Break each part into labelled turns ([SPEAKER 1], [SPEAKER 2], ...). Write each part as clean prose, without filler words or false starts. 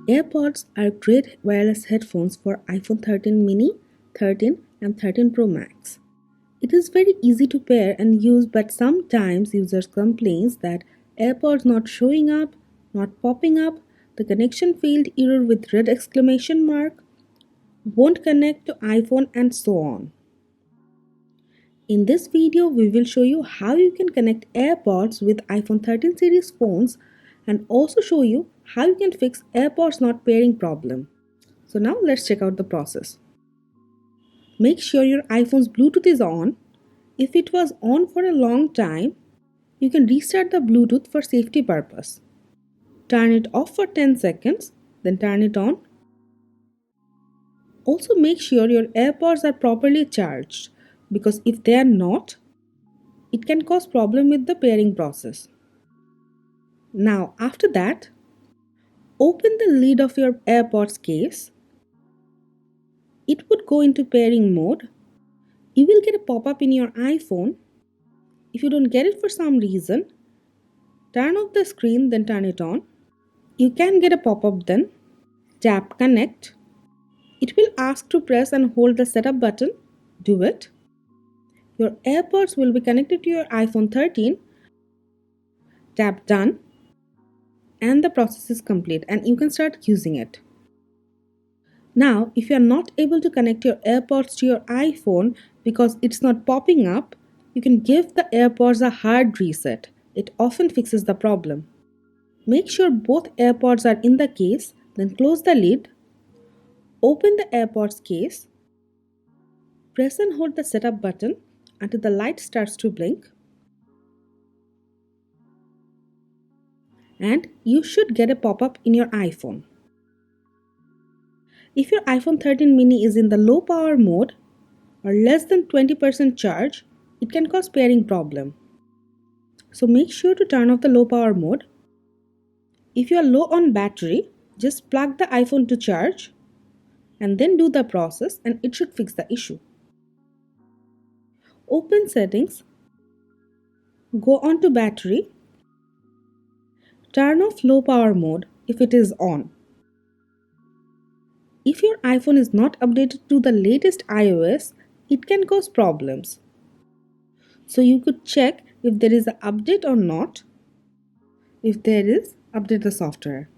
[SPEAKER 1] AirPods are great wireless headphones for iPhone 13 mini, 13 and 13 Pro Max. It is very easy to pair and use, but sometimes users complain that AirPods not showing up, not popping up, the connection failed error with red exclamation mark, won't connect to iPhone and so on. In this video, we will show you how you can connect AirPods with iPhone 13 series phones and also show you how you can fix AirPods not pairing problem. So now let's check out the process. Make sure your iPhone's Bluetooth is on. If it was on for a long time, you can restart the Bluetooth for safety purpose. Turn it off for 10 seconds, then turn it on. Also make sure your AirPods are properly charged, because if they are not, it can cause problem with the pairing process. Now after that, open the lid of your AirPods case. It would go into pairing mode. You will get a pop-up in your iPhone. If you don't get it for some reason, turn off the screen, then turn it on. You can get a pop-up then. Tap Connect. It will ask to press and hold the setup button. Do it. Your AirPods will be connected to your iPhone 13. Tap Done. And the process is complete and you can start using it. Now, if you are not able to connect your AirPods to your iPhone because it's not popping up, you can give the AirPods a hard reset. It often fixes the problem. Make sure both AirPods are in the case, then close the lid. Open the AirPods case. Press and hold the setup button until the light starts to blink. And you should get a pop-up in your iPhone. If your iPhone 13 mini is in the low power mode or less than 20% charge, it can cause pairing problem. So make sure to turn off the low power mode. If you are low on battery, just plug the iPhone to charge and then do the process and it should fix the issue. Open settings, go on to battery, turn off low power mode if it is on. If your iPhone is not updated to the latest iOS, it can cause problems. So you could check if there is an update or not. If there is, update the software.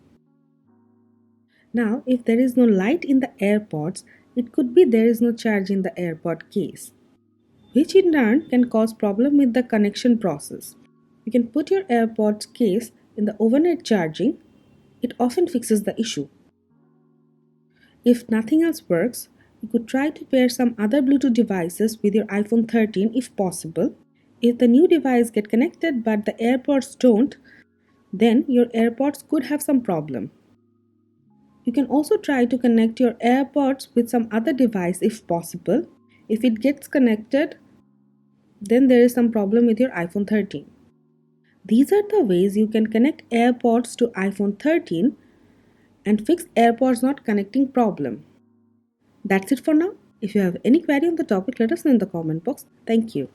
[SPEAKER 1] Now, if there is no light in the AirPods, it could be there is no charge in the AirPod case, which in turn can cause problem with the connection process. You can put your AirPods case in the overnight charging. It often fixes the issue. If nothing else works, you could try to pair some other Bluetooth devices with your iPhone 13 if possible. If the new device get connected but the AirPods don't, then your AirPods could have some problem. You can also try to connect your AirPods with some other device if possible. If it gets connected, then there is some problem with your iPhone 13. These are the ways you can connect AirPods to iPhone 13 and fix AirPods not connecting problem. That's it for now. If you have any query on the topic, let us know in the comment box. Thank you.